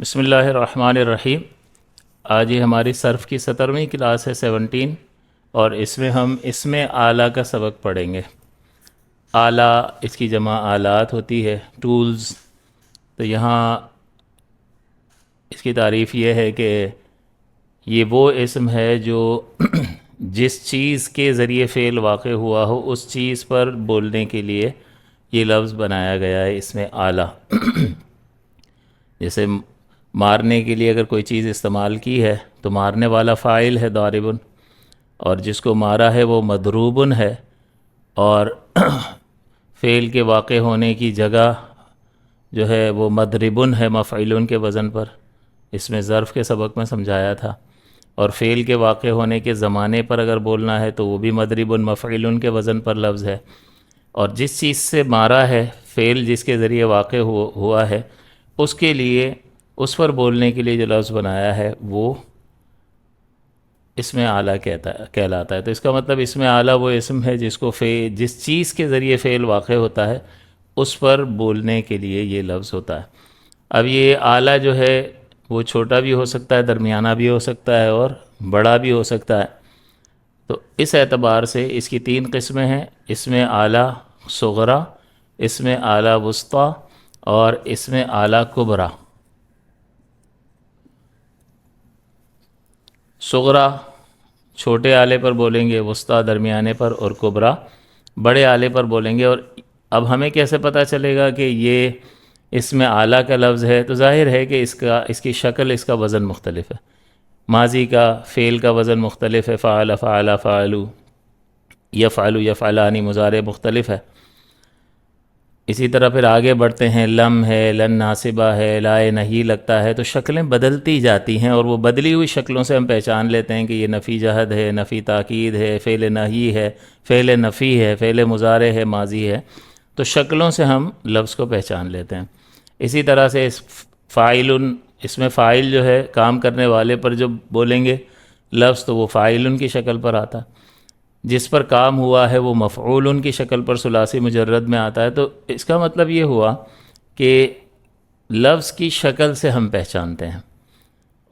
بسم اللہ الرحمن الرحیم۔ آج یہ ہماری صرف کی 17ویں کلاس ہے 17، اور اس میں ہم اسم آلہ کا سبق پڑھیں گے۔ آلہ اس کی جمع آلات ہوتی ہے، ٹولز۔ تو یہاں اس کی تعریف یہ ہے کہ یہ وہ اسم ہے جو جس چیز کے ذریعے فعل واقع ہوا ہو اس چیز پر بولنے کے لیے یہ لفظ بنایا گیا ہے، اسم آلہ۔ جیسے مارنے کے لیے اگر کوئی چیز استعمال کی ہے تو مارنے والا فاعل ہے ضاربن، اور جس کو مارا ہے وہ مضروبن ہے، اور فعل کے واقع ہونے کی جگہ جو ہے وہ مضربن ہے مفعولن کے وزن پر۔ اس میں ظرف کے سبق میں سمجھایا تھا۔ اور فعل کے واقع ہونے کے زمانے پر اگر بولنا ہے تو وہ بھی مضربن مفعولن کے وزن پر لفظ ہے۔ اور جس چیز سے مارا ہے، فعل جس کے ذریعے واقع ہوا ہے، اس کے لیے اس پر بولنے کے لیے جو لفظ بنایا ہے وہ اسم آلہ کہلاتا ہے۔ تو اس کا مطلب اسم آلہ وہ اسم ہے جس کو جس چیز کے ذریعے فعل واقع ہوتا ہے اس پر بولنے کے لیے یہ لفظ ہوتا ہے۔ اب یہ آلہ جو ہے وہ چھوٹا بھی ہو سکتا ہے، درمیانہ بھی ہو سکتا ہے، اور بڑا بھی ہو سکتا ہے۔ تو اس اعتبار سے اس کی 3 قسمیں ہیں: اسم آلہ صغرا، اسم آلہ وسطیٰ، اور اسم آلہ کبریٰ۔ صغرا چھوٹے آلے پر بولیں گے، وسطیٰ درمیانے پر، اور کبریٰ بڑے آلے پر بولیں گے۔ اور اب ہمیں کیسے پتہ چلے گا کہ یہ اسم آلہ کا لفظ ہے؟ تو ظاہر ہے کہ اس کی شکل، اس کا وزن مختلف ہے۔ ماضی کا فعل کا وزن مختلف ہے، فعل فعل فعلوا، یفعل یفعلان، مضارع مختلف ہے۔ اسی طرح پھر آگے بڑھتے ہیں، لم ہے، لن ناصبہ ہے، لائے نہیں لگتا ہے، تو شکلیں بدلتی جاتی ہیں، اور وہ بدلی ہوئی شکلوں سے ہم پہچان لیتے ہیں کہ یہ نفی جہد ہے، نفی تاکید ہے، فعل نہی ہے، فعل نفی ہے، فعل مضارع ہے، ماضی ہے۔ تو شکلوں سے ہم لفظ کو پہچان لیتے ہیں۔ اسی طرح سے اس میں فاعل جو ہے کام کرنے والے پر جو بولیں گے لفظ تو وہ فاعل کی شکل پر آتا ہے، جس پر کام ہوا ہے وہ مفعول کی شکل پر ثلاثی مجرد میں آتا ہے۔ تو اس کا مطلب یہ ہوا کہ لفظ کی شکل سے ہم پہچانتے ہیں،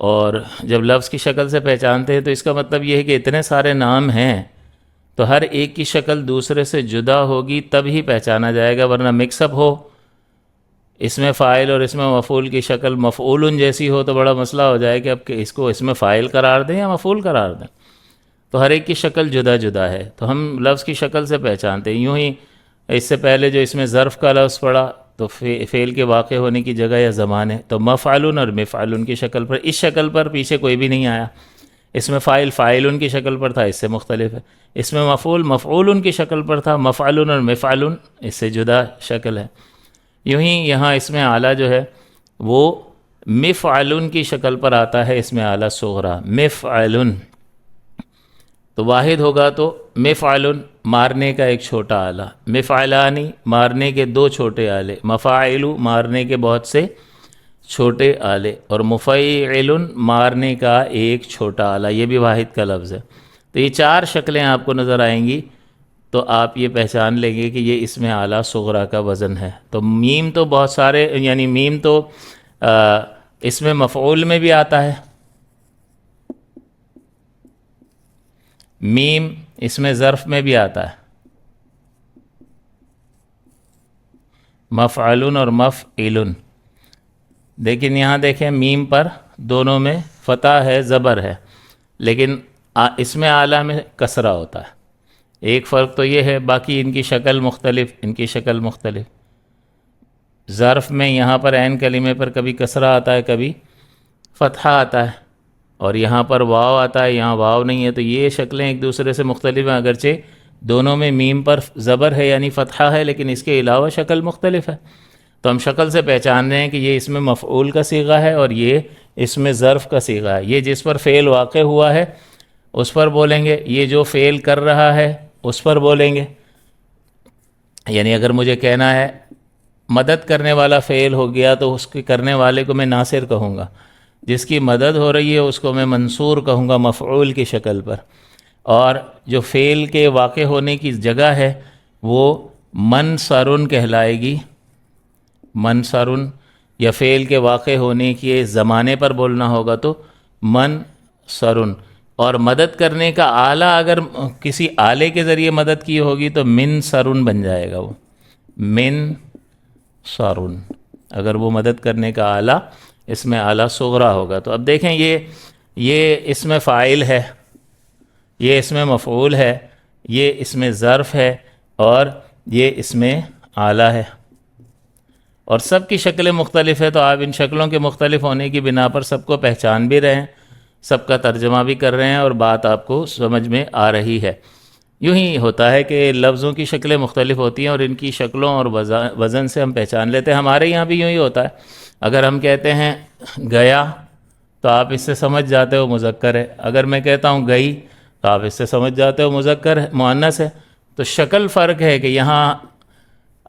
اور جب لفظ کی شکل سے پہچانتے ہیں تو اس کا مطلب یہ ہے کہ اتنے سارے نام ہیں تو ہر ایک کی شکل دوسرے سے جدا ہوگی تب ہی پہچانا جائے گا، ورنہ مکس اپ ہو، اس میں فاعل اور اس میں مفعول کی شکل مفعول جیسی ہو تو بڑا مسئلہ ہو جائے کہ اب اس کو اس میں فاعل قرار دیں یا مفعول قرار دیں۔ تو ہر ایک کی شکل جدا جدا ہے، تو ہم لفظ کی شکل سے پہچانتے ہیں۔ یوں ہی اس سے پہلے جو اس میں ظرف کا لفظ پڑا تو فعل کے واقع ہونے کی جگہ یا زمانے، تو مفعلن اور مفعلن کی شکل پر، اس شکل پر پیچھے کوئی بھی نہیں آیا۔ اس میں فاعل فاعلن کی شکل پر تھا، اس سے مختلف ہے۔ اس میں مفعول مفعولن کی شکل پر تھا، مفعلن اور مفعلن اس سے جدا شکل ہے۔ یوں ہی یہاں اس میں آلہ جو ہے وہ مفعلن کی شکل پر آتا ہے، اس میں آلہ صغرا مفعلن، تو واحد ہوگا تو مفعلن مارنے کا ایک چھوٹا آلہ، مفعلانی مارنے کے 2 چھوٹے آلے، مفاعل مارنے کے بہت سے چھوٹے آلے، اور مفعل مارنے کا ایک چھوٹا آلہ، یہ بھی واحد کا لفظ ہے۔ تو یہ 4 شکلیں آپ کو نظر آئیں گی، تو آپ یہ پہچان لیں گے کہ یہ اسم آلہ صغرا کا وزن ہے۔ تو میم تو بہت سارے، یعنی میم تو اس میں مفعول میں بھی آتا ہے، میم اس میں ظرف میں بھی آتا ہے، مفعلن اور مفعلن۔ لیکن یہاں دیکھیں میم پر دونوں میں فتح ہے، زبر ہے، لیکن اس میں آلہ میں کسرہ ہوتا ہے۔ ایک فرق تو یہ ہے، باقی ان کی شکل مختلف، ان کی شکل مختلف۔ ظرف میں یہاں پر عین کلمے پر کبھی کسرہ آتا ہے، کبھی فتحہ آتا ہے، اور یہاں پر واو آتا ہے، یہاں واو نہیں ہے، تو یہ شکلیں ایک دوسرے سے مختلف ہیں، اگرچہ دونوں میں میم پر زبر ہے یعنی فتحہ ہے، لیکن اس کے علاوہ شکل مختلف ہے۔ تو ہم شکل سے پہچان رہے ہیں کہ یہ اس میں مفعول کا صیغہ ہے اور یہ اس میں ظرف کا صیغہ ہے۔ یہ جس پر فعل واقع ہوا ہے اس پر بولیں گے، یہ جو فعل کر رہا ہے اس پر بولیں گے۔ یعنی اگر مجھے کہنا ہے مدد کرنے والا فعل ہو گیا تو اس کے کرنے والے کو میں ناصر کہوں گا، جس کی مدد ہو رہی ہے اس کو میں منصور کہوں گا مفعول کی شکل پر، اور جو فعل کے واقع ہونے کی جگہ ہے وہ منصرن کہلائے گی، منصرن۔ یا فعل کے واقع ہونے کے زمانے پر بولنا ہوگا تو من سرن، اور مدد کرنے کا آلہ اگر کسی آلے کے ذریعے مدد کی ہوگی تو من سرن بن جائے گا، وہ من سرن اگر وہ مدد کرنے کا آلہ اس میں آلہ صغرا ہوگا۔ تو اب دیکھیں یہ اس میں فاعل ہے، یہ اس میں مفعول ہے، یہ اس میں ظرف ہے، اور یہ اس میں آلہ ہے، اور سب کی شکلیں مختلف ہے، تو آپ ان شکلوں کے مختلف ہونے کی بنا پر سب کو پہچان بھی رہے ہیں، سب کا ترجمہ بھی کر رہے ہیں، اور بات آپ کو سمجھ میں آ رہی ہے۔ یوں ہی ہوتا ہے کہ لفظوں کی شکلیں مختلف ہوتی ہیں اور ان کی شکلوں اور وزن سے ہم پہچان لیتے ہیں۔ ہمارے یہاں بھی یوں ہی ہوتا ہے، اگر ہم کہتے ہیں گیا تو آپ اس سے سمجھ جاتے ہو مذکر ہے، اگر میں کہتا ہوں گئی تو آپ اس سے سمجھ جاتے ہو مذکر ہے، مؤنث ہے۔ تو شکل فرق ہے کہ یہاں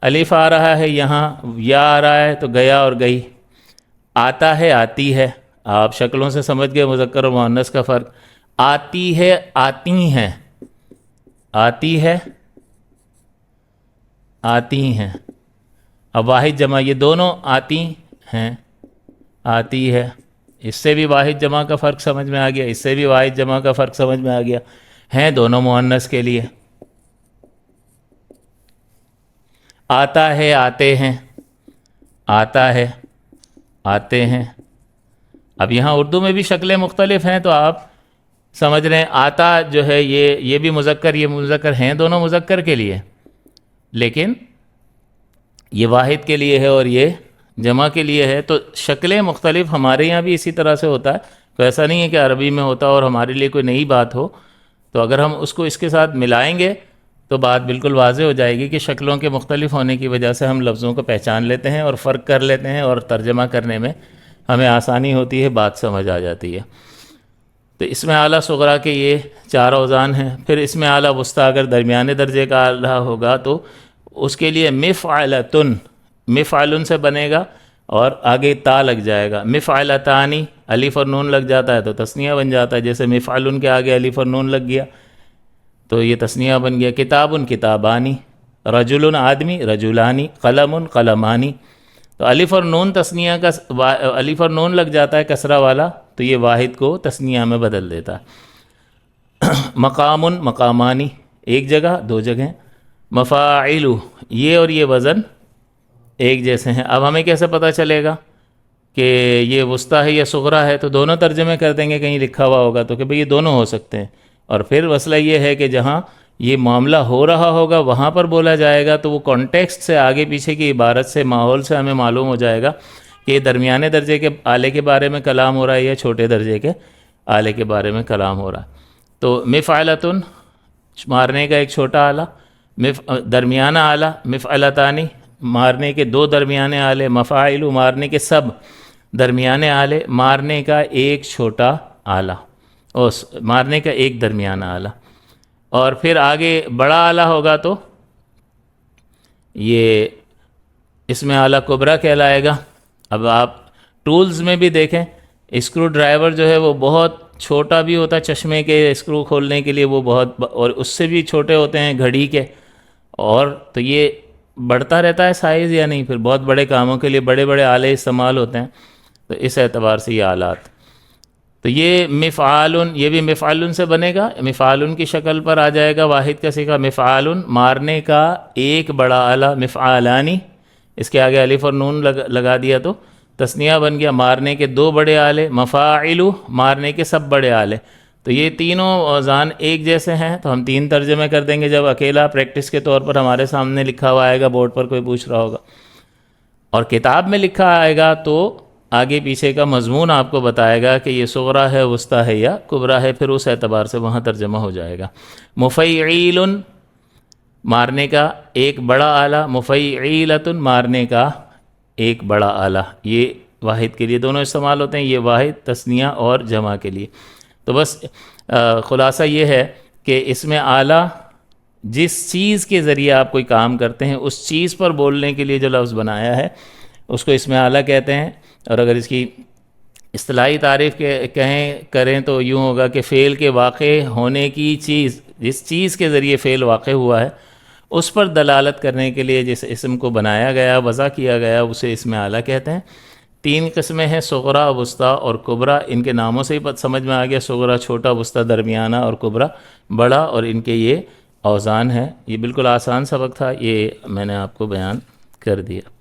الف آ رہا ہے، یہاں یا آ رہا ہے، تو گیا اور گئی۔ آتا ہے، آتی ہے، آپ شکلوں سے سمجھ گئے مذکر اور مؤنث کا فرق۔ آتی ہے، آتی ہیں، آتی ہے، آتی ہیں۔ اب واحد جمع، یہ دونوں آتی ہیں، آتی ہے، اس سے بھی واحد جمع کا فرق سمجھ میں آ گیا، اس سے بھی واحد جمع کا فرق سمجھ میں آ گیا، ہیں دونوں مؤنث کے لیے۔ آتا ہے، آتے ہیں، آتا ہے، آتے ہیں۔ اب یہاں اردو میں بھی شکلیں مختلف ہیں، تو آپ سمجھ رہے ہیں آتا جو ہے یہ بھی مذکر، یہ مذکر ہیں دونوں مذکر کے لیے، لیکن یہ واحد کے لیے ہے اور یہ جمع کے لیے ہے، تو شکلیں مختلف۔ ہمارے یہاں بھی اسی طرح سے ہوتا ہے، تو ایسا نہیں ہے کہ عربی میں ہوتا اور ہمارے لیے کوئی نئی بات ہو، تو اگر ہم اس کو اس کے ساتھ ملائیں گے تو بات بالکل واضح ہو جائے گی کہ شکلوں کے مختلف ہونے کی وجہ سے ہم لفظوں کو پہچان لیتے ہیں اور فرق کر لیتے ہیں، اور ترجمہ کرنے میں ہمیں آسانی ہوتی ہے، بات سمجھ آ جاتی ہے۔ تو اس میں اعلیٰ صغرا کے یہ 4 اوزان ہیں۔ پھر اس میں اعلیٰ وسطیٰ اگر درمیانے درجے کا اعلیٰ ہوگا تو اس کے لیے مفعلتن، مفعلن سے بنے گا اور آگے تا لگ جائے گا۔ مفعلتانی، الف اور نون لگ جاتا ہے تو تثنیہ بن جاتا ہے، جیسے مفعلن کے آگے الف اور نون لگ گیا تو یہ تثنیہ بن گیا۔ کتابن، کتابانی، رجل آدمی، رجلانی، قلم، قلمانی۔ تو الف اور نون تثنیہ کا الف اور نون لگ جاتا ہے کسرہ والا، تو یہ واحد کو تثنیہ میں بدل دیتا ہے۔ مقام، مقامانی، ایک جگہ، 2 جگہیں۔ مفاعل، یہ اور یہ وزن ایک جیسے ہیں۔ اب ہمیں کیسے پتہ چلے گا کہ یہ وسطیٰ ہے یا صغرا ہے؟ تو دونوں ترجمے کر دیں گے، کہیں لکھا ہوا ہوگا تو کہ بھئی یہ دونوں ہو سکتے ہیں، اور پھر مسئلہ یہ ہے کہ جہاں یہ معاملہ ہو رہا ہوگا وہاں پر بولا جائے گا، تو وہ کانٹیکسٹ سے، آگے پیچھے کی عبارت سے، ماحول سے ہمیں معلوم ہو جائے گا کہ یہ درمیانے درجے کے آلے کے بارے میں کلام ہو رہا ہے یا چھوٹے درجے کے آلے کے بارے میں کلام ہو رہا ہے۔ تو مفعلتن، مارنے کا ایک چھوٹا آلہ، درمیانہ آلہ، مفعلتانی، مارنے کے 2 درمیانے آلے، مفاعل، مارنے کے سب درمیانے آلے، مارنے کا ایک چھوٹا آلہ، اور مارنے کا ایک درمیانہ آلہ۔ اور پھر آگے بڑا آلہ ہوگا تو یہ اس میں آلہ کبریٰ کہلائے گا۔ اب آپ ٹولز میں بھی دیکھیں، اسکرو ڈرائیور جو ہے وہ بہت چھوٹا بھی ہوتا ہے، چشمے کے اسکرو کھولنے کے لیے وہ بہت، اور اس سے بھی چھوٹے ہوتے ہیں گھڑی کے، اور تو یہ بڑھتا رہتا ہے سائز یا نہیں، پھر بہت بڑے کاموں کے لیے بڑے بڑے آلے استعمال ہوتے ہیں، تو اس اعتبار سے یہ آلات۔ تو یہ مفعالن، یہ بھی مفعلن سے بنے گا، مفعالن کی شکل پر آ جائے گا، واحد کا صیغہ مفعالن، مارنے کا ایک بڑا آلہ، مفعالانی، اس کے آگے الف اور نون لگا دیا تو تثنیہ بن گیا، مارنے کے 2 بڑے آلے، مفاعل، مارنے کے سب بڑے آلے۔ تو یہ تینوں اوزان ایک جیسے ہیں، تو ہم 3 ترجمے کر دیں گے جب اکیلا پریکٹس کے طور پر ہمارے سامنے لکھا ہوا آئے گا، بورڈ پر کوئی پوچھ رہا ہوگا، اور کتاب میں لکھا آئے گا تو آگے پیچھے کا مضمون آپ کو بتائے گا کہ یہ صغرا ہے، وسطیٰ ہے یا کبریٰ ہے، پھر اس اعتبار سے وہاں ترجمہ ہو جائے گا۔ مفعیل، مارنے کا ایک بڑا آلہ، مفعیلۃ، مارنے کا ایک بڑا آلہ، یہ واحد کے لیے دونوں استعمال ہوتے ہیں، یہ واحد تثنیہ اور جمع کے لیے۔ تو بس خلاصہ یہ ہے کہ اس میں آلہ جس چیز کے ذریعے آپ کوئی کام کرتے ہیں اس چیز پر بولنے کے لیے جو لفظ بنایا ہے اس کو اس میں آلہ کہتے ہیں، اور اگر اس کی اصطلاحی تعریف کریں تو یوں ہوگا کہ فعل کے واقع ہونے کی چیز، جس چیز کے ذریعے فعل واقع ہوا ہے اس پر دلالت کرنے کے لیے جس اسم کو بنایا گیا، وضع کیا گیا، اسے اسم آلہ کہتے ہیں۔ تین قسمیں ہیں، صغرا، وسطیٰ اور کبریٰ. ان کے ناموں سے ہی سمجھ میں آ گیا، صغرا چھوٹا، وسطیٰ درمیانہ اور کبریٰ بڑا، اور ان کے یہ اوزان ہیں. یہ بالکل آسان سبق تھا، یہ میں نے آپ کو بیان کر دیا.